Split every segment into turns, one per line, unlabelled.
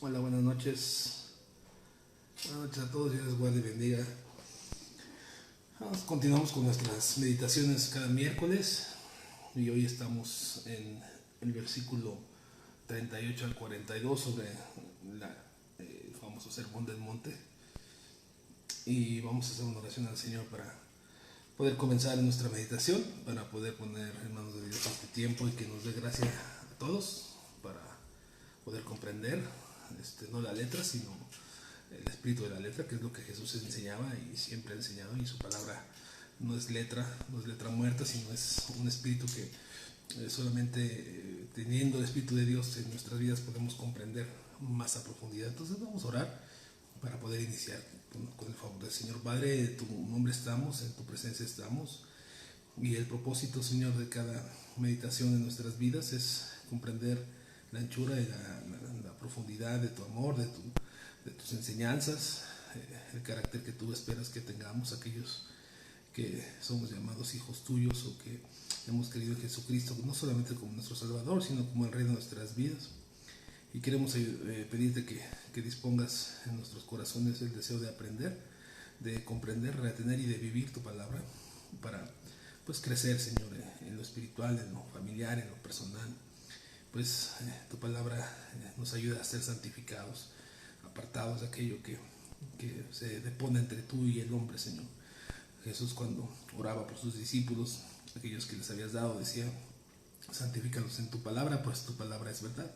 Hola, buenas noches. Buenas noches a todos, Dios les guarde y bendiga. Continuamos con nuestras meditaciones cada miércoles y hoy estamos en el versículo 38 al 42 sobre el famoso Sermón del Monte, y vamos a hacer una oración al Señor para poder comenzar nuestra meditación, para poder poner en manos de Dios este tiempo y que nos dé gracia a todos para poder comprender no la letra, sino el espíritu de la letra, que es lo que Jesús enseñaba y siempre ha enseñado, y su palabra no es letra muerta, sino es un espíritu que solamente teniendo el espíritu de Dios en nuestras vidas podemos comprender más a profundidad. Entonces vamos a orar para poder iniciar con el favor del Señor. Padre, en tu nombre estamos, en tu presencia estamos, y el propósito, Señor, de cada meditación en nuestras vidas es comprender la anchura y la profundidad de tu amor, de tus enseñanzas, el carácter que tú esperas que tengamos aquellos que somos llamados hijos tuyos o que hemos creído en Jesucristo, no solamente como nuestro Salvador, sino como el Rey de nuestras vidas. Y queremos pedirte que dispongas en nuestros corazones el deseo de aprender, de comprender, retener y de vivir tu palabra para pues crecer, Señor, en lo espiritual, en lo familiar, en lo personal. Pues tu palabra nos ayuda a ser santificados, apartados de aquello que se depone entre tú y el hombre, Señor. Jesús, cuando oraba por sus discípulos, aquellos que les habías dado, decía: santifícalos en tu palabra, pues tu palabra es verdad.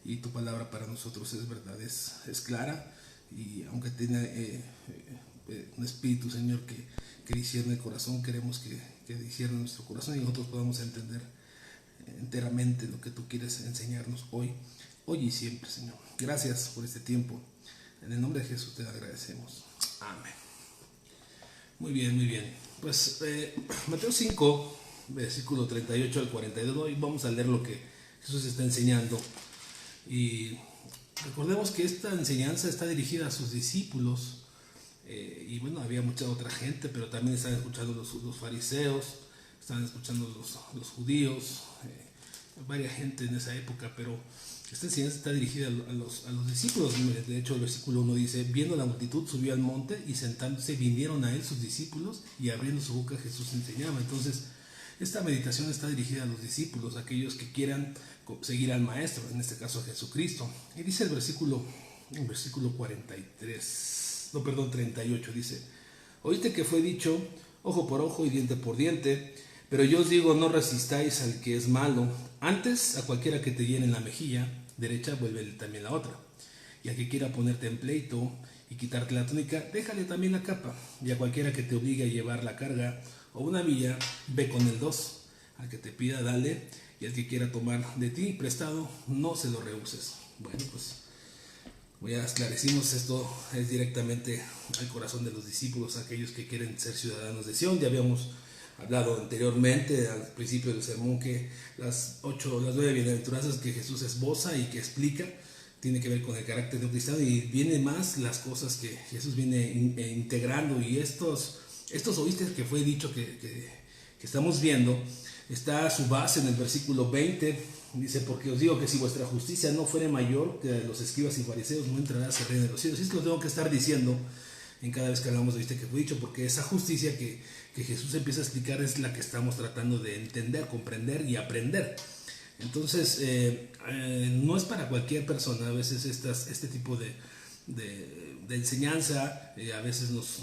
Y tu palabra para nosotros es verdad, es clara, y aunque tiene un espíritu, Señor, que discierne el corazón, queremos que discierne nuestro corazón y nosotros podamos entender enteramente lo que tú quieres enseñarnos hoy y siempre, Señor. Gracias por este tiempo. En el nombre de Jesús te agradecemos. Amén. Muy bien, muy bien. Pues Mateo 5, versículo 38 al 42, hoy vamos a leer lo que Jesús está enseñando. Y recordemos que esta enseñanza está dirigida a sus discípulos. Y bueno, había mucha otra gente, pero también estaban escuchando los fariseos, estaban escuchando los judíos, varias gente en esa época, pero esta enseñanza está dirigida a los discípulos. De hecho, el versículo 1 dice: viendo la multitud, subió al monte, y sentándose vinieron a él sus discípulos, y abriendo su boca Jesús enseñaba. Entonces, esta meditación está dirigida a los discípulos, a aquellos que quieran seguir al maestro, en este caso a Jesucristo. Y dice el versículo 38, dice: oíste que fue dicho, ojo por ojo y diente por diente, pero yo os digo, no resistáis al que es malo, antes a cualquiera que te hiere en la mejilla derecha, vuélvele también la otra. Y a que quiera ponerte en pleito y quitarte la túnica, déjale también la capa. Y a cualquiera que te obligue a llevar la carga o una milla, ve con el 2. Al que te pida, dale, y al que quiera tomar de ti prestado, no se lo rehuses. Bueno, pues ya esclarecimos, esto es directamente al corazón de los discípulos, aquellos que quieren ser ciudadanos de Sion. Ya habíamos hablado anteriormente, al principio del sermón, que las 9 bienaventuranzas que Jesús esboza y que explica tiene que ver con el carácter de un cristiano, y viene más las cosas que Jesús viene integrando. Y estos oíste que fue dicho que estamos viendo, está a su base en el versículo 20. Dice: porque os digo que si vuestra justicia no fuere mayor que los escribas y fariseos, no entrarás al reino de los cielos. Y esto lo tengo que estar diciendo en cada vez que hablamos de que fue dicho, porque esa justicia que Jesús empieza a explicar es la que estamos tratando de entender, comprender y aprender. Entonces, no es para cualquier persona. A veces este tipo de enseñanza a veces nos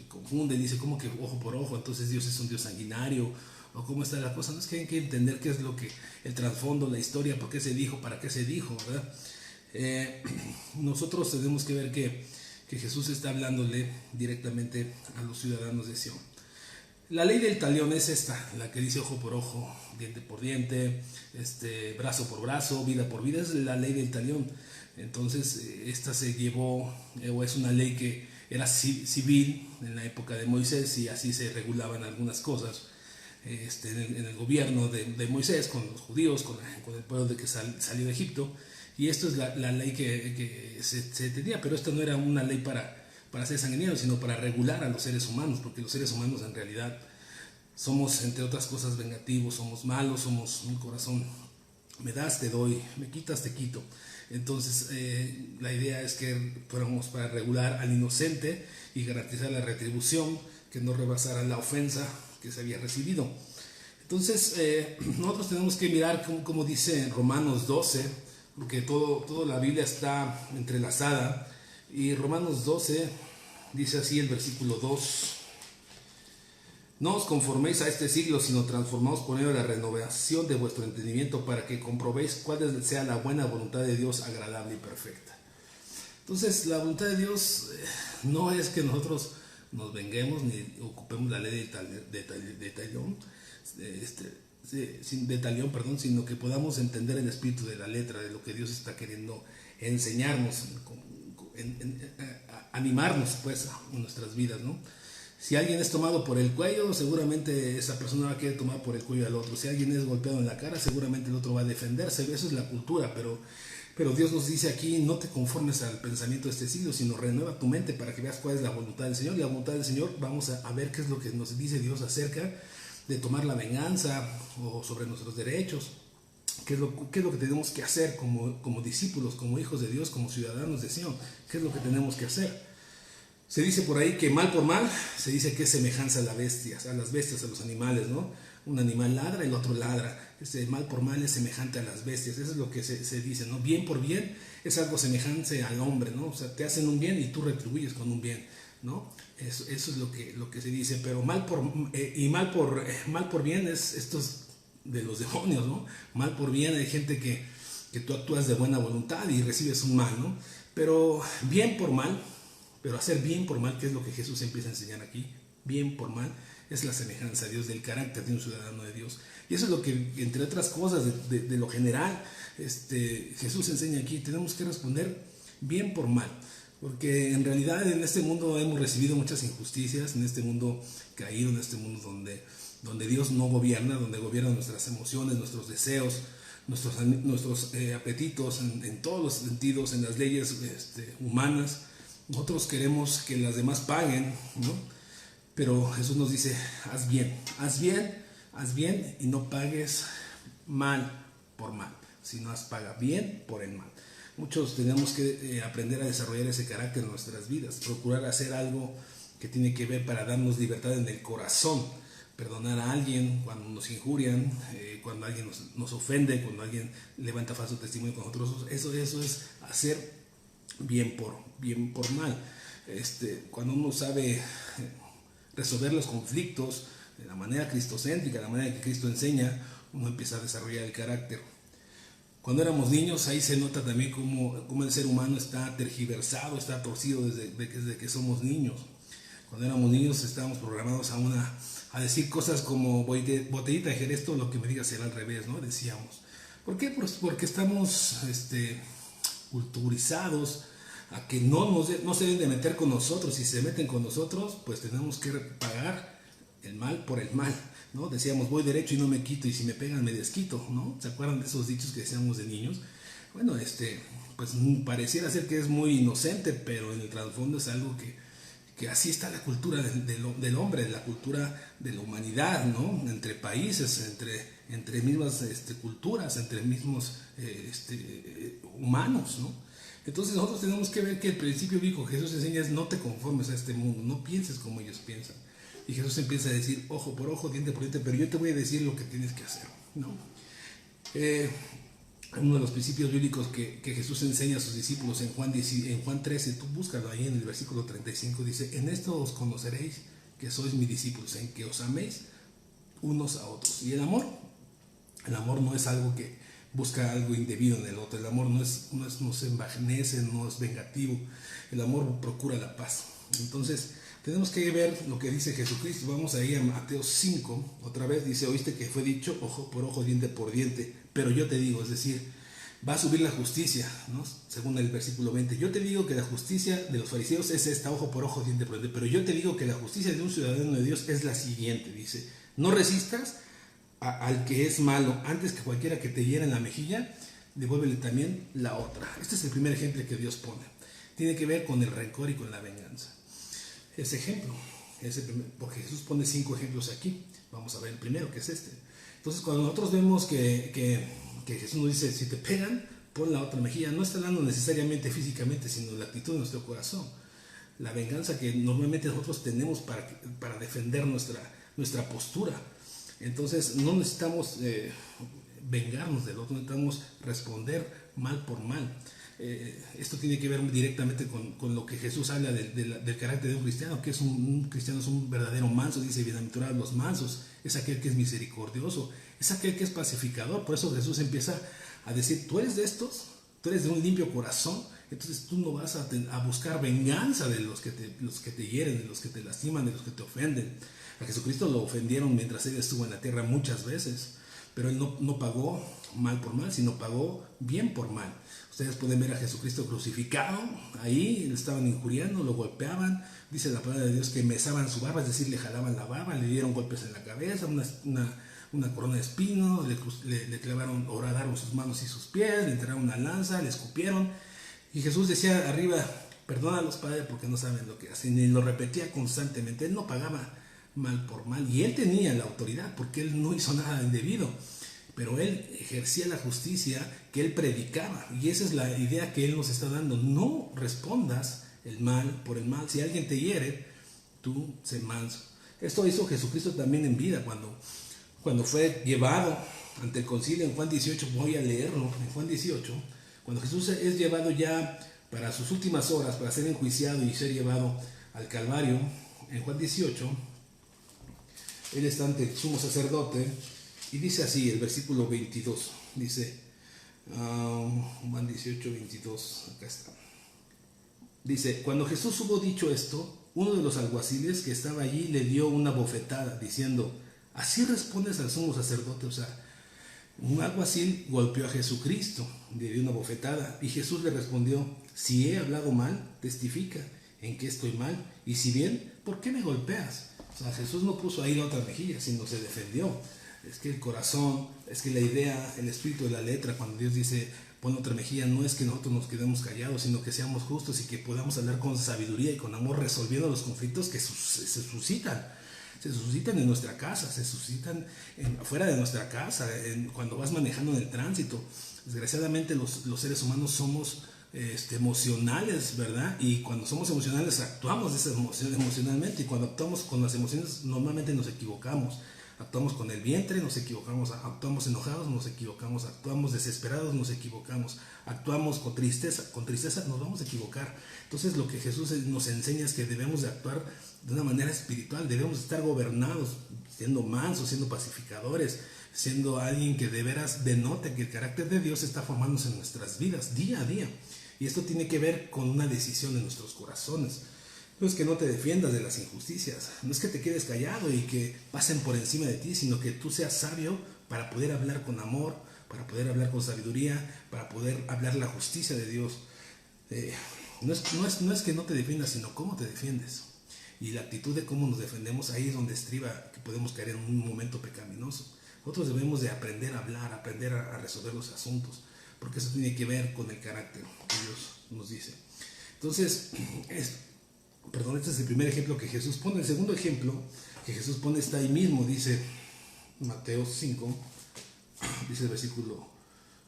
confunde. Dice: ¿cómo que ojo por ojo? Entonces Dios es un Dios sanguinario, o cómo está la cosa. No, es que hay que entender qué es lo que, el trasfondo, la historia, por qué se dijo, para qué se dijo, ¿verdad? Nosotros tenemos que ver que Jesús está hablándole directamente a los ciudadanos de Sion. La ley del talión es esta, la que dice ojo por ojo, diente por diente, brazo por brazo, vida por vida. Es la ley del talión. Entonces, esta se llevó, o es una ley que era civil en la época de Moisés, y así se regulaban algunas cosas en el gobierno de Moisés, con los judíos, con el pueblo de que salió de Egipto. Y esto es la ley que se tenía, pero esto no era una ley para ser sanguinarios, sino para regular a los seres humanos, porque los seres humanos en realidad somos, entre otras cosas, vengativos, somos malos, somos un corazón me das, te doy, me quitas, te quito. Entonces, la idea es que fuéramos para regular al inocente y garantizar la retribución, que no rebasara la ofensa que se había recibido. Entonces, nosotros tenemos que mirar como dice Romanos 12, porque toda la Biblia está entrelazada, y Romanos 12 dice así el versículo 2: no os conforméis a este siglo, sino transformaos por medio de la renovación de vuestro entendimiento, para que comprobéis cuál sea la buena voluntad de Dios, agradable y perfecta. Entonces, la voluntad de Dios no es que nosotros nos venguemos ni ocupemos la ley de talión, sino que podamos entender el espíritu de la letra, de lo que Dios está queriendo enseñarnos, animarnos pues en nuestras vidas, ¿no? Si alguien es tomado por el cuello, seguramente esa persona va a querer tomar por el cuello al otro. Si alguien es golpeado en la cara, seguramente el otro va a defenderse. Eso es la cultura, pero Dios nos dice aquí: no te conformes al pensamiento de este siglo, sino renueva tu mente para que veas cuál es la voluntad del Señor. Y la voluntad del Señor, vamos a ver qué es lo que nos dice Dios acerca de tomar la venganza o sobre nuestros derechos. ¿Qué es lo que tenemos que hacer como discípulos, como hijos de Dios, como ciudadanos de Sion? ¿Qué es lo que tenemos que hacer? Se dice por ahí que mal por mal, se dice que es semejanza a las bestias, a los animales, ¿no? Un animal ladra, el otro ladra. Mal por mal es semejante a las bestias. Eso es lo que se dice, ¿no? Bien por bien es algo semejante al hombre, ¿no? O sea, te hacen un bien y tú retribuyes con un bien, ¿no? Eso es lo que se dice. Pero mal por bien es esto es de los demonios, ¿no? Mal por bien, hay gente que tú actúas de buena voluntad y recibes un mal, ¿no? Pero bien por mal, pero hacer bien por mal, que es lo que Jesús empieza a enseñar aquí, bien por mal, es la semejanza a Dios, del carácter de un ciudadano de Dios. Y eso es lo que, entre otras cosas, de lo general, Jesús enseña aquí. Tenemos que responder bien por mal, porque en realidad en este mundo hemos recibido muchas injusticias, en este mundo caído, en este mundo donde Dios no gobierna, donde gobiernan nuestras emociones, nuestros deseos, nuestros apetitos, en todos los sentidos, en las leyes humanas. Nosotros queremos que las demás paguen, ¿no? Pero Jesús nos dice: haz bien y no pagues mal por mal, sino paga bien por el mal. Muchos tenemos que aprender a desarrollar ese carácter en nuestras vidas, procurar hacer algo que tiene que ver para darnos libertad en el corazón, perdonar a alguien cuando nos injurian, cuando alguien nos ofende, cuando alguien levanta falso testimonio con nosotros. Eso es hacer bien por mal. Cuando uno sabe resolver los conflictos de la manera cristocéntrica, de la manera que Cristo enseña, uno empieza a desarrollar el carácter. Cuando éramos niños, ahí se nota también cómo el ser humano está tergiversado, está torcido desde que somos niños. Cuando éramos niños estábamos programados a decir cosas como: botellita de Jerez, todo lo que me digas será al revés, ¿no? Decíamos. ¿Por qué? Pues porque estamos culturizados a que no se deben de meter con nosotros. Si se meten con nosotros, pues tenemos que pagar el mal por el mal, ¿no? Decíamos: voy derecho y no me quito, y si me pegan me desquito, ¿no? ¿Se acuerdan de esos dichos que decíamos de niños? Bueno, pues pareciera ser que es muy inocente, pero en el trasfondo es algo que así está la cultura del hombre, la cultura de la humanidad, ¿no? Entre países, entre mismas culturas, entre mismos humanos, ¿no? Entonces nosotros tenemos que ver que el principio bíblico que Jesús enseña es: no te conformes a este mundo, no pienses como ellos piensan. Y Jesús empieza a decir: ojo por ojo, diente por diente, pero yo te voy a decir lo que tienes que hacer, ¿no? Uno de los principios bíblicos que Jesús enseña a sus discípulos en Juan 13, tú búscalo ahí en el versículo 35, dice: en esto os conoceréis que sois mis discípulos, en que os améis unos a otros. Y el amor no es algo que busca algo indebido en el otro. El amor no se envanece, no es vengativo. El amor procura la paz. Entonces tenemos que ver lo que dice Jesucristo. Vamos ahí a Mateo 5, otra vez dice: oíste que fue dicho ojo por ojo, diente por diente, pero yo te digo, es decir, va a subir la justicia, ¿no? Según el versículo 20, yo te digo que la justicia de los fariseos es esta: ojo por ojo, diente por diente, pero yo te digo que la justicia de un ciudadano de Dios es la siguiente, dice: no resistas al que es malo, antes que cualquiera que te hiera en la mejilla, devuélvele también la otra. Este es el primer ejemplo que Dios pone. Tiene que ver con el rencor y con la venganza. Ese ejemplo, porque Jesús pone 5 ejemplos aquí. Vamos a ver el primero, que es este. Entonces, cuando nosotros vemos que Jesús nos dice, si te pegan, pon la otra mejilla, no está hablando necesariamente físicamente, sino la actitud de nuestro corazón. La venganza que normalmente nosotros tenemos para defender nuestra postura. Entonces, no necesitamos vengarnos del otro, necesitamos responder mal por mal. Esto tiene que ver directamente con lo que Jesús habla del carácter de un cristiano, que es un cristiano es un verdadero manso. Dice, bienaventurados los mansos, es aquel que es misericordioso, es aquel que es pacificador. Por eso Jesús empieza a decir, tú eres de estos, tú eres de un limpio corazón, entonces tú no vas a buscar venganza de los que te hieren, de los que te lastiman, de los que te ofenden. A Jesucristo lo ofendieron mientras él estuvo en la tierra muchas veces, pero él no pagó mal por mal, sino pagó bien por mal. Ustedes pueden ver a Jesucristo crucificado, ahí le estaban injuriando, lo golpeaban, dice la palabra de Dios que mesaban su barba, es decir, le jalaban la barba, le dieron golpes en la cabeza, una corona de espinos, le clavaron, horadaron sus manos y sus pies, le enterraron una lanza, le escupieron, y Jesús decía arriba, perdónalos, Padre, porque no saben lo que hacen, y lo repetía constantemente. Él no pagaba mal por mal, y él tenía la autoridad, porque él no hizo nada indebido, pero él ejercía la justicia que él predicaba, y esa es la idea que él nos está dando. No respondas el mal por el mal. Si alguien te hiere, tú sé manso. Esto hizo Jesucristo también en vida, cuando fue llevado ante el concilio en Juan 18, voy a leerlo, en Juan 18, cuando Jesús es llevado ya para sus últimas horas, para ser enjuiciado y ser llevado al Calvario, en Juan 18, él está ante el sumo sacerdote, y dice así, el versículo 22, dice, Juan 18, 22, acá está. Dice, cuando Jesús hubo dicho esto, uno de los alguaciles que estaba allí le dio una bofetada, diciendo, ¿así respondes al sumo sacerdote? O sea, un alguacil golpeó a Jesucristo, le dio una bofetada, y Jesús le respondió, si he hablado mal, testifica en qué estoy mal, y si bien, ¿por qué me golpeas? O sea, Jesús no puso ahí la otra mejilla, sino se defendió. Es que el corazón, es que la idea, el espíritu de la letra, cuando Dios dice pon otra mejilla, no es que nosotros nos quedemos callados, sino que seamos justos y que podamos hablar con sabiduría y con amor, resolviendo los conflictos que se suscitan. Se suscitan en nuestra casa, se suscitan afuera de nuestra casa, cuando vas manejando en el tránsito. Desgraciadamente los seres humanos somos emocionales, ¿verdad? Y cuando somos emocionales actuamos de esa emoción emocionalmente, y cuando actuamos con las emociones normalmente nos equivocamos. Actuamos con el vientre, nos equivocamos, actuamos enojados, nos equivocamos, actuamos desesperados, nos equivocamos, actuamos con tristeza nos vamos a equivocar. Entonces lo que Jesús nos enseña es que debemos de actuar de una manera espiritual, debemos estar gobernados, siendo mansos, siendo pacificadores, siendo alguien que de veras denote que el carácter de Dios está formándose en nuestras vidas día a día. Y esto tiene que ver con una decisión en nuestros corazones. No es que no te defiendas de las injusticias, no es que te quedes callado y que pasen por encima de ti, sino que tú seas sabio para poder hablar con amor, para poder hablar con sabiduría, para poder hablar la justicia de Dios. No es que no te defiendas, sino cómo te defiendes. Y la actitud de cómo nos defendemos, ahí es donde estriba que podemos caer en un momento pecaminoso. Nosotros debemos de aprender a hablar, aprender a resolver los asuntos, porque eso tiene que ver con el carácter que Dios nos dice. Entonces, este es el primer ejemplo que Jesús pone. El segundo ejemplo que Jesús pone está ahí mismo, dice Mateo 5, dice el versículo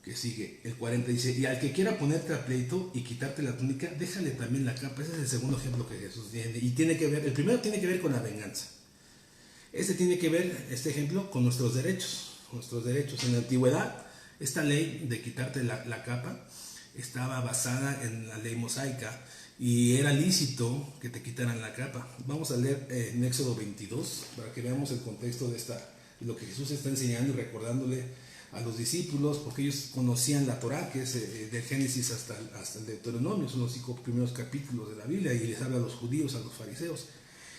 que sigue, el 40, dice, y al que quiera ponerte a pleito y quitarte la túnica, déjale también la capa. Ese es el segundo ejemplo que Jesús tiene, y tiene que ver, el primero tiene que ver con la venganza. Tiene que ver, este ejemplo, con nuestros derechos. En la antigüedad, esta ley de quitarte la capa estaba basada en la ley mosaica, y era lícito que te quitaran la capa. Vamos a leer en Éxodo 22 para que veamos el contexto de lo que Jesús está enseñando y recordándole a los discípulos, porque ellos conocían la Torá, que es del Génesis hasta el Deuteronomio, son los 5 primeros capítulos de la Biblia, y les habla a los judíos, a los fariseos.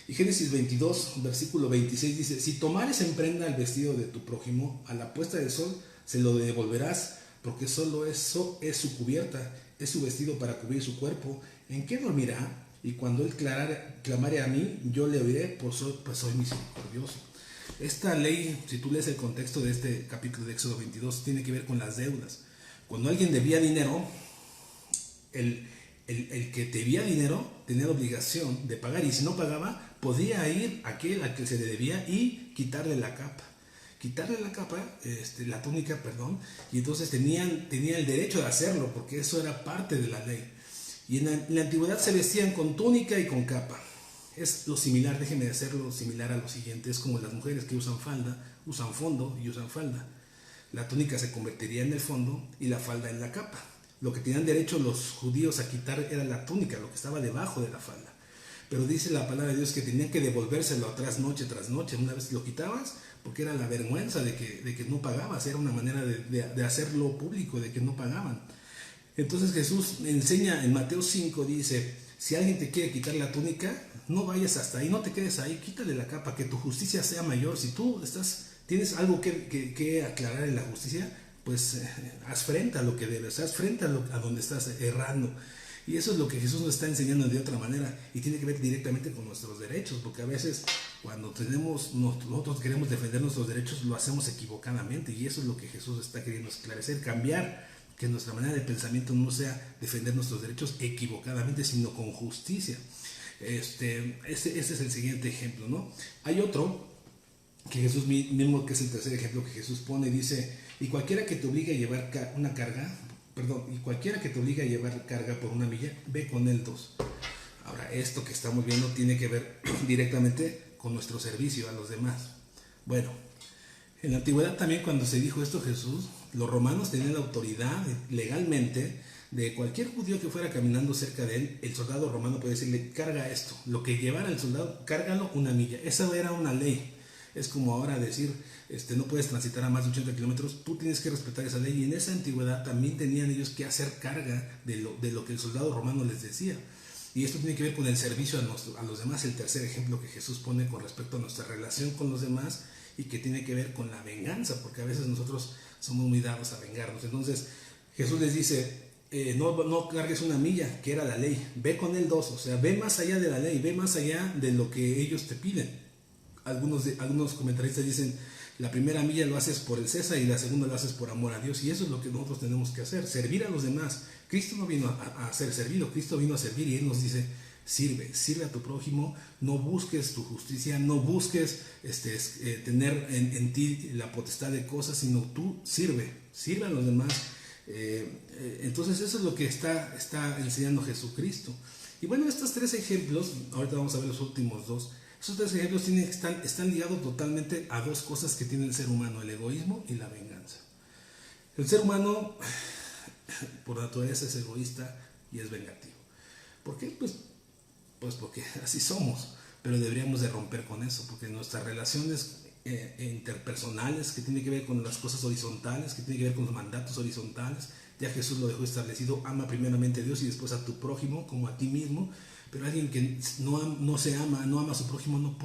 Y Génesis 22, versículo 26 dice, si tomares en prenda el vestido de tu prójimo, a la puesta del sol se lo devolverás, porque solo eso es su cubierta, es su vestido para cubrir su cuerpo. ¿En qué dormirá? Y cuando él clamare a mí, yo le oiré, pues soy misericordioso. Esta ley, si tú lees el contexto de este capítulo de Éxodo 22, tiene que ver con las deudas. Cuando alguien debía dinero, el que debía dinero tenía la obligación de pagar, y si no pagaba, podía ir aquel al que se le debía y quitarle la capa. quitarle la capa, la túnica, perdón, y entonces tenían el derecho de hacerlo, porque eso era parte de la ley. Y en la antigüedad se vestían con túnica y con capa. Es lo similar, déjenme hacerlo similar a lo siguiente, es como las mujeres que usan falda, usan fondo y usan falda. La túnica se convertiría en el fondo y la falda en la capa. Lo que tenían derecho los judíos a quitar era la túnica, lo que estaba debajo de la falda. Pero dice la palabra de Dios que tenían que devolvérselo atrás noche tras noche. Una vez lo quitabas, porque era la vergüenza de que no pagabas, era una manera de hacerlo público, de que no pagaban. Entonces Jesús enseña en Mateo 5, dice, si alguien te quiere quitar la túnica, no vayas hasta ahí, no te quedes ahí, quítale la capa, que tu justicia sea mayor. Si tú tienes algo que aclarar en la justicia, pues haz frente a lo que debes, haz frente a donde estás errando. Y eso es lo que Jesús nos está enseñando de otra manera, y tiene que ver directamente con nuestros derechos, porque a veces cuando nosotros queremos defender nuestros derechos, lo hacemos equivocadamente, y eso es lo que Jesús está queriendo esclarecer, cambiar, que nuestra manera de pensamiento no sea defender nuestros derechos equivocadamente, sino con justicia. Este es el siguiente ejemplo, ¿no? Hay otro que Jesús mismo, que es el tercer ejemplo que Jesús pone, dice, y cualquiera que te obligue a llevar carga por una milla, ve con él 2. Ahora, esto que estamos viendo tiene que ver directamente con nuestro servicio a los demás. Bueno, en la antigüedad también, cuando se dijo esto Jesús, los romanos tenían la autoridad legalmente de cualquier judío que fuera caminando cerca de él. El soldado romano puede decirle, carga esto, lo que llevara el soldado, cárgalo una milla. Esa era una ley. Es como ahora decir, no puedes transitar a más de 80 kilómetros, tú tienes que respetar esa ley. Y en esa antigüedad también tenían ellos que hacer carga de lo que el soldado romano les decía. Y esto tiene que ver con el servicio a los demás, el tercer ejemplo que Jesús pone con respecto a nuestra relación con los demás, y que tiene que ver con la venganza, porque a veces nosotros somos muy dados a vengarnos. Entonces Jesús les dice, no cargues una milla, que era la ley, ve con él 2, o sea, ve más allá de la ley, ve más allá de lo que ellos te piden. Algunos comentaristas dicen, la primera milla lo haces por el César y la segunda lo haces por amor a Dios, y eso es lo que nosotros tenemos que hacer, servir a los demás. Cristo no vino a ser servido, Cristo vino a servir, y Él nos dice, sirve a tu prójimo, no busques tu justicia, no busques tener en ti la potestad de cosas, sino tú sirve a los demás. Entonces eso es lo que está enseñando Jesucristo. Y bueno, estos 3 ejemplos, ahorita vamos a ver los últimos 2. Esos 3 ejemplos están ligados totalmente a 2 cosas que tiene el ser humano, el egoísmo y la venganza. El ser humano, por naturaleza, es egoísta y es vengativo. ¿Por qué? Pues porque así somos, pero deberíamos de romper con eso, porque nuestras relaciones interpersonales, que tiene que ver con las cosas horizontales, que tiene que ver con los mandatos horizontales, ya Jesús lo dejó establecido, ama primeramente a Dios y después a tu prójimo como a ti mismo. Pero alguien que no se ama, no ama a su prójimo, no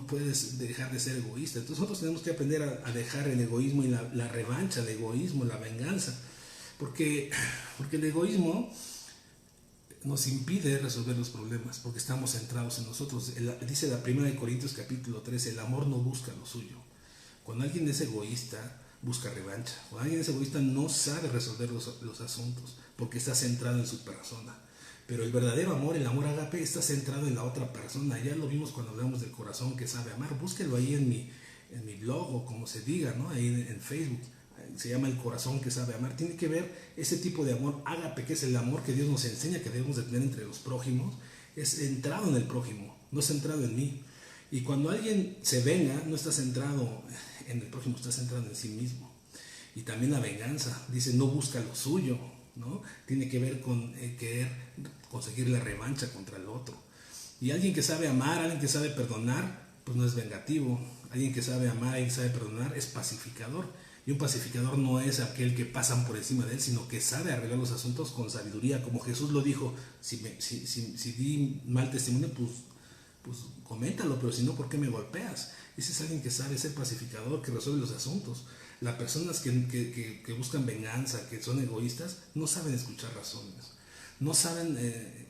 puedes dejar de ser egoísta. Entonces nosotros tenemos que aprender a dejar el egoísmo y la revancha, el egoísmo, la venganza, porque el egoísmo nos impide resolver los problemas, porque estamos centrados en nosotros. Dice la 1 Corintios capítulo 13, el amor no busca lo suyo. Cuando alguien es egoísta, busca revancha. Cuando alguien es egoísta, no sabe resolver los asuntos, porque está centrado en su persona. Pero el verdadero amor, el amor ágape, está centrado en la otra persona. Ya lo vimos cuando hablamos del corazón que sabe amar. Búsquelo ahí en mi blog, o como se diga, ¿no? Ahí en Facebook. Se llama el corazón que sabe amar. Tiene que ver ese tipo de amor ágape, que es el amor que Dios nos enseña que debemos de tener entre los prójimos. Es centrado en el prójimo, no centrado en mí. Y cuando alguien se venga, no está centrado en el prójimo, está centrado en sí mismo. Y también la venganza. Dice, no busca lo suyo, ¿no? Tiene que ver con querer conseguir la revancha contra el otro. Y alguien que sabe amar, alguien que sabe perdonar, pues no es vengativo. Alguien que sabe amar y sabe perdonar es pacificador. Y un pacificador no es aquel que pasan por encima de él, sino que sabe arreglar los asuntos con sabiduría. Como Jesús lo dijo, si di mal testimonio, pues coméntalo, pero si no, ¿por qué me golpeas? Ese es alguien que sabe ser pacificador, que resuelve los asuntos. Las personas que buscan venganza, que son egoístas, no saben escuchar razones, no saben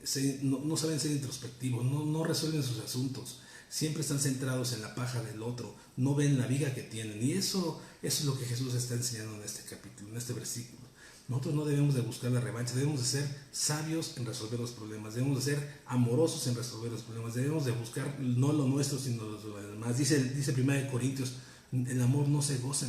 ser introspectivos, no resuelven sus asuntos, siempre están centrados en la paja del otro, no ven la viga que tienen. Y eso es lo que Jesús está enseñando en este capítulo, en este versículo. Nosotros no debemos de buscar la revancha, debemos de ser sabios en resolver los problemas, debemos de ser amorosos en resolver los problemas, debemos de buscar no lo nuestro, sino lo demás. Dice 1 Corintios El amor no se goza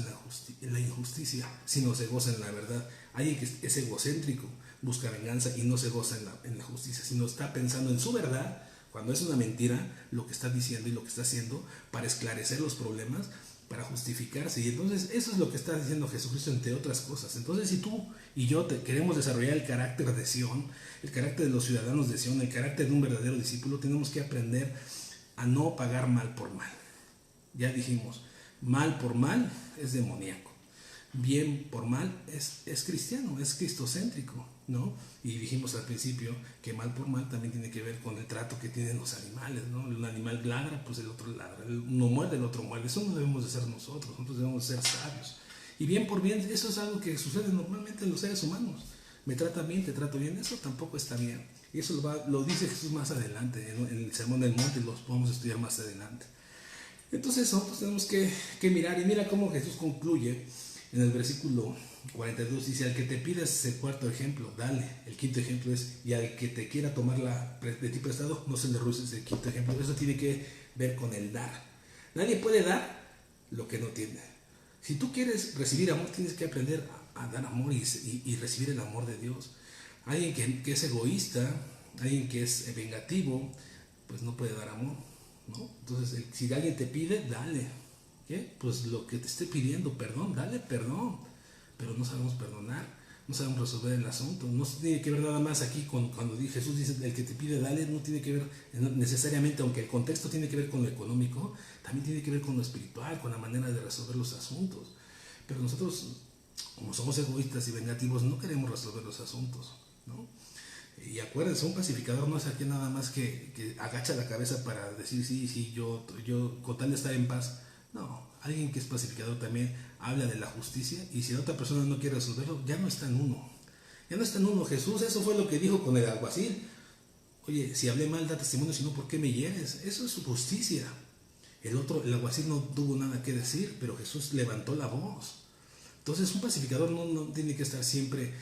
en la injusticia, sino se goza en la verdad. Alguien que es egocéntrico, busca venganza y no se goza en la justicia, sino está pensando en su verdad, cuando es una mentira lo que está diciendo y lo que está haciendo, para esclarecer los problemas, para justificarse. Y entonces eso es lo que está diciendo Jesucristo, entre otras cosas. Entonces, si tú y yo queremos desarrollar el carácter de Sión, el carácter de los ciudadanos de Sión, el carácter de un verdadero discípulo, tenemos que aprender a no pagar mal por mal. Ya dijimos, mal por mal es demoníaco, bien por mal es cristiano, es cristocéntrico, ¿no? Y dijimos al principio que mal por mal también tiene que ver con el trato que tienen los animales, ¿no? Un animal ladra, pues el otro ladra, uno muerde, el otro muerde. Eso no debemos de ser nosotros debemos de ser sabios. Y bien por bien, eso es algo que sucede normalmente en los seres humanos. Me tratan bien, te trato bien, eso tampoco está bien. Y eso lo dice Jesús más adelante, en el Sermón del Monte, los podemos estudiar más adelante. Entonces nosotros tenemos que mirar, y mira cómo Jesús concluye en el versículo 42, dice: al que te pida ese cuarto ejemplo, dale. El quinto ejemplo es: y al que te quiera tomar de ti prestado, no se le ruses. El quinto ejemplo, eso tiene que ver con el dar. Nadie puede dar lo que no tiene. Si tú quieres recibir amor, tienes que aprender a dar amor y recibir el amor de Dios. Alguien que es egoísta, alguien que es vengativo, pues no puede dar amor, ¿no? Entonces, si alguien te pide, dale. ¿Qué? Pues lo que te esté pidiendo, perdón, dale perdón. Pero no sabemos perdonar, no sabemos resolver el asunto. No tiene que ver nada más aquí cuando Jesús dice: el que te pide, dale. No tiene que ver necesariamente, aunque el contexto tiene que ver con lo económico, también tiene que ver con lo espiritual, con la manera de resolver los asuntos. Pero nosotros, como somos egoístas y vengativos, no queremos resolver los asuntos, ¿no? Y acuérdense, un pacificador no es aquí nada más que agacha la cabeza para decir sí, yo con tal de estar en paz. No, alguien que es pacificador también habla de la justicia, y si la otra persona no quiere resolverlo, ya no está en uno. Ya no está en uno. Jesús, eso fue lo que dijo con el alguacil. Oye, si hablé mal, da testimonio, si no, ¿por qué me hieres? Eso es su justicia. El alguacil no tuvo nada que decir, pero Jesús levantó la voz. Entonces, un pacificador no tiene que estar siempre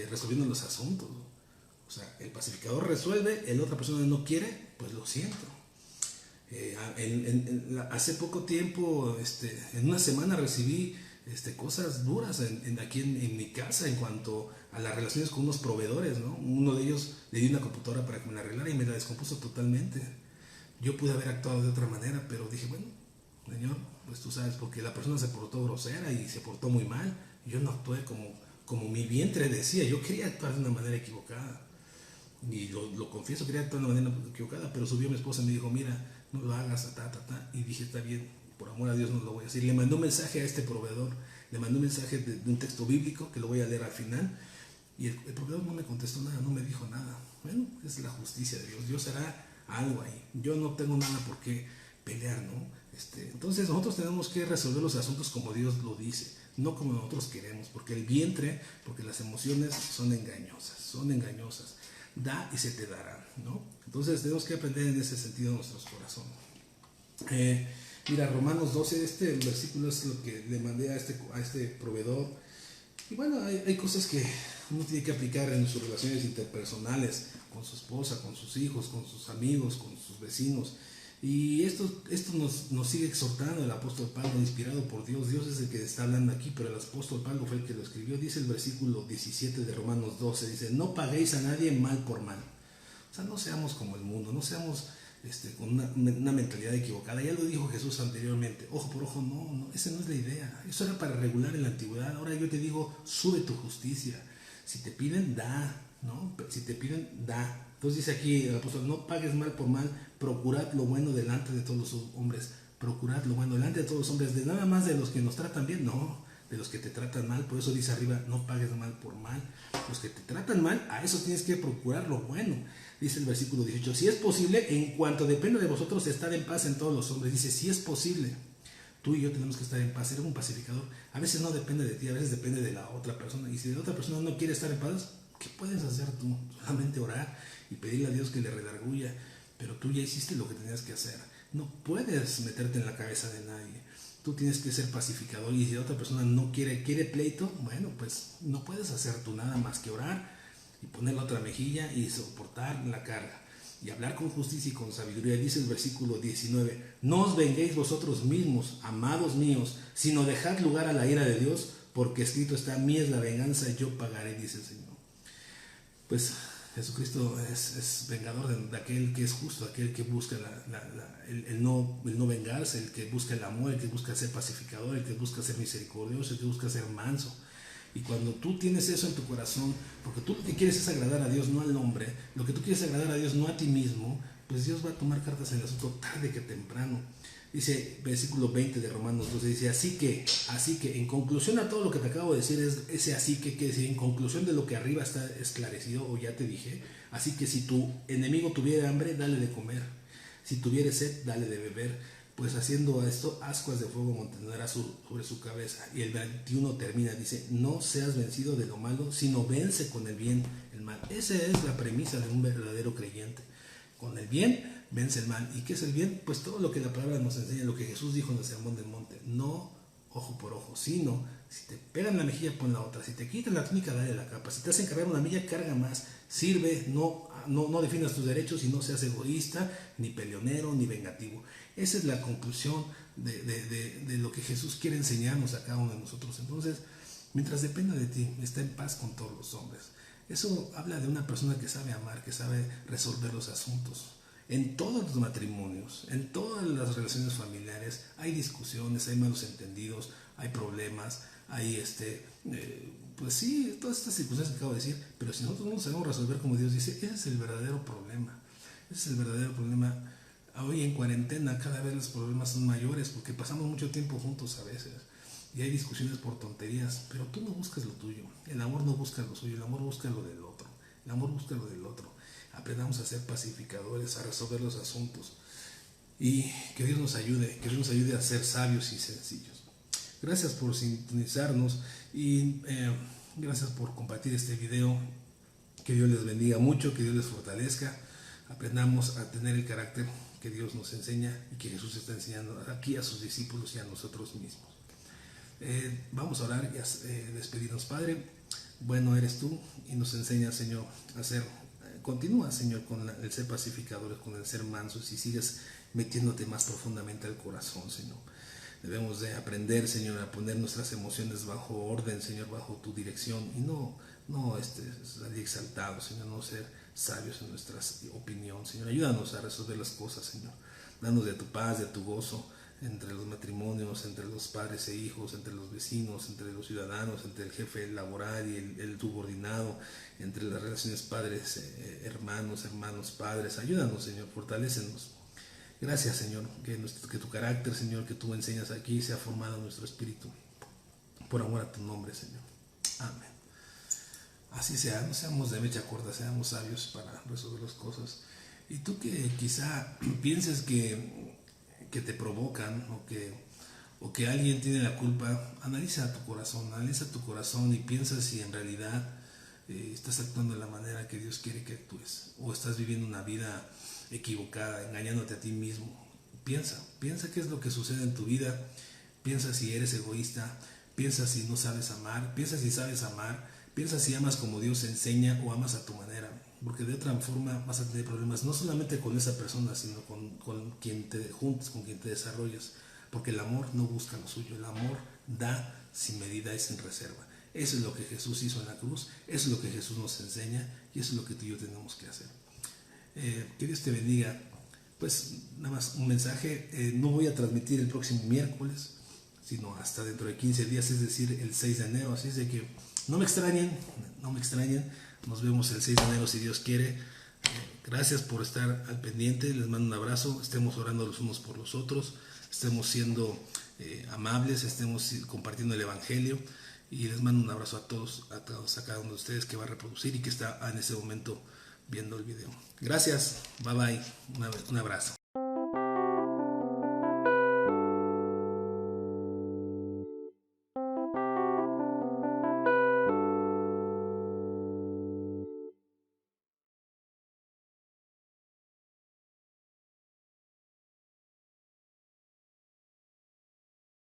resolviendo los asuntos. O sea, el pacificador resuelve, la otra persona no quiere, pues lo siento. Hace poco tiempo, en una semana recibí cosas duras aquí en mi casa en cuanto a las relaciones con unos proveedores, ¿no? Uno de ellos le di una computadora para que me la arreglara y me la descompuso totalmente. Yo pude haber actuado de otra manera, pero dije, bueno, Señor, pues tú sabes, porque la persona se portó grosera y se portó muy mal. Yo no actué como mi vientre decía, yo quería actuar de una manera equivocada. Y lo confieso, quería actuar de una manera equivocada, pero subió mi esposa y me dijo: mira, no lo hagas, y dije: está bien, por amor a Dios no lo voy a hacer. Le mandé un mensaje a este proveedor, le mandé un mensaje de un texto bíblico que lo voy a leer al final, y el proveedor no me contestó nada, no me dijo nada. Bueno, es la justicia de Dios, Dios hará algo ahí. Yo no tengo nada por qué pelear, ¿no? Entonces nosotros tenemos que resolver los asuntos como Dios lo dice, no como nosotros queremos, porque el vientre, porque las emociones son engañosas. Da y se te dará, ¿no? Entonces tenemos que aprender en ese sentido nuestros corazones. Mira, Romanos 12, este versículo es lo que le mandé a este proveedor. Y bueno, hay cosas que uno tiene que aplicar en sus relaciones interpersonales, con su esposa, con sus hijos, con sus amigos, con sus vecinos. Y esto nos sigue exhortando el apóstol Pablo, inspirado por Dios. Dios es el que está hablando aquí, pero el apóstol Pablo fue el que lo escribió. Dice el versículo 17 de Romanos 12, dice: no paguéis a nadie mal por mal. O sea, no seamos como el mundo, no seamos con una mentalidad equivocada. Ya lo dijo Jesús anteriormente: ojo por ojo, no, esa no es la idea. Eso era para regular en la antigüedad. Ahora yo te digo: sube tu justicia. Si te piden, da, ¿no? Si te piden, da. Entonces dice aquí el apóstol: no pagues mal por mal, procurad lo bueno delante de todos los hombres. Procurad lo bueno delante de todos los hombres, de nada más de los que nos tratan bien, no, de los que te tratan mal. Por eso dice arriba: no pagues mal por mal. Los que te tratan mal, a eso tienes que procurar lo bueno. Dice el versículo 18: si es posible, en cuanto depende de vosotros, estar en paz en todos los hombres. Dice: si es posible. Tú y yo tenemos que estar en paz. Eres un pacificador. A veces no depende de ti, a veces depende de la otra persona. Y si la otra persona no quiere estar en paz, ¿qué puedes hacer tú? Solamente orar y pedirle a Dios que le redarguya. Pero tú ya hiciste lo que tenías que hacer. No puedes meterte en la cabeza de nadie. Tú tienes que ser pacificador. Y si la otra persona no quiere pleito, bueno, pues no puedes hacer tú nada más que orar y poner la otra mejilla y soportar la carga. y hablar con justicia y con sabiduría. Dice el versículo 19, no os venguéis vosotros mismos, amados míos, sino dejad lugar a la ira de Dios, porque escrito está, mía es la venganza, yo pagaré, dice el Señor. Pues Jesucristo es vengador de aquel que es justo, aquel que busca el no vengarse, el que busca el amor, el que busca ser pacificador, el que busca ser misericordioso, el que busca ser manso. Y cuando tú tienes eso en tu corazón, porque tú lo que quieres es agradar a Dios, no al hombre, lo que tú quieres es agradar a Dios, no a ti mismo, pues Dios va a tomar cartas en el asunto tarde que temprano. Dice versículo 20 de Romanos 12, dice, así que, en conclusión a todo lo que te acabo de decir, ese así que decir, en conclusión de lo que arriba está esclarecido, o ya te dije, así que si tu enemigo tuviera hambre, dale de comer, si tuviera sed, dale de beber, pues haciendo esto, ascuas de fuego mantendrá sobre su cabeza. Y el 21 termina, dice, no seas vencido de lo malo, sino vence con el bien el mal. Esa es la premisa de un verdadero creyente. Con el bien vence el mal. ¿Y qué es el bien? Pues todo lo que la palabra nos enseña, lo que Jesús dijo en el Sermón del Monte. No ojo por ojo, sino si te pegan la mejilla, pon la otra. Si te quitan la túnica, dale la capa. Si te hacen cargar una milla, carga más. Sirve, no defiendas tus derechos y no seas egoísta, ni peleonero, ni vengativo. Esa es la conclusión de lo que Jesús quiere enseñarnos a cada uno de nosotros. Entonces, mientras dependa de ti, está en paz con todos los hombres. Eso habla de una persona que sabe amar, que sabe resolver los asuntos. En todos los matrimonios, en todas las relaciones familiares, hay discusiones, hay malos entendidos, hay problemas, hay pues sí, todas estas circunstancias que acabo de decir, pero si nosotros no sabemos resolver como Dios dice, ese es el verdadero problema. Ese es el verdadero problema. Hoy en cuarentena cada vez los problemas son mayores porque pasamos mucho tiempo juntos a veces y hay discusiones por tonterías, pero tú no buscas lo tuyo, el amor no busca lo suyo, el amor busca lo del otro, el amor busca lo del otro. Aprendamos a ser pacificadores, a resolver los asuntos y que Dios nos ayude a ser sabios y sencillos. Gracias por sintonizarnos y gracias por compartir este video. Que Dios les bendiga mucho, que Dios les fortalezca. Aprendamos a tener el carácter que Dios nos enseña y que Jesús está enseñando aquí a sus discípulos y a nosotros mismos. Vamos a orar y a despedirnos. Padre, bueno eres tú y nos enseñas, Señor, a ser, continúa, Señor, con el ser pacificadores, con el ser mansos y sigues metiéndote más profundamente al corazón, Señor. Debemos de aprender, Señor, a poner nuestras emociones bajo orden, Señor, bajo tu dirección y no salir exaltados, Señor, no ser sabios en nuestra opinión, Señor. Ayúdanos a resolver las cosas, Señor. Danos de tu paz, de tu gozo entre los matrimonios, entre los padres e hijos, entre los vecinos, entre los ciudadanos, entre el jefe laboral y el subordinado, entre las relaciones padres, hermanos, padres. Ayúdanos, Señor, fortalécenos. Gracias, Señor, que tu carácter, Señor, que tú enseñas aquí, sea formado en nuestro espíritu. Por amor a tu nombre, Señor. Amén. Así sea, no seamos de mecha corta, seamos sabios para resolver las cosas. Y tú que quizá pienses que te provocan o que alguien tiene la culpa, analiza tu corazón y piensa si en realidad estás actuando de la manera que Dios quiere que actúes o estás viviendo una vida equivocada, engañándote a ti mismo. Piensa qué es lo que sucede en tu vida, piensa si eres egoísta, piensa si no sabes amar, piensa si sabes amar, piensa si amas como Dios enseña o amas a tu manera, porque de otra forma vas a tener problemas no solamente con esa persona, sino con quien te juntes, con quien te desarrollas, porque el amor no busca lo suyo, el amor da sin medida y sin reserva. Eso es lo que Jesús hizo en la cruz, eso es lo que Jesús nos enseña y eso es lo que tú y yo tenemos que hacer. Que Dios te bendiga. Pues nada más un mensaje, no voy a transmitir el próximo miércoles, sino hasta dentro de 15 días, es decir, el 6 de enero, así es de que no me extrañen, nos vemos el 6 de enero si Dios quiere. Gracias por estar al pendiente, les mando un abrazo, estemos orando los unos por los otros, estemos siendo amables, estemos compartiendo el Evangelio y les mando un abrazo a todos, a cada uno de ustedes que va a reproducir y que está en este momento viendo el video. Gracias, bye bye, un abrazo.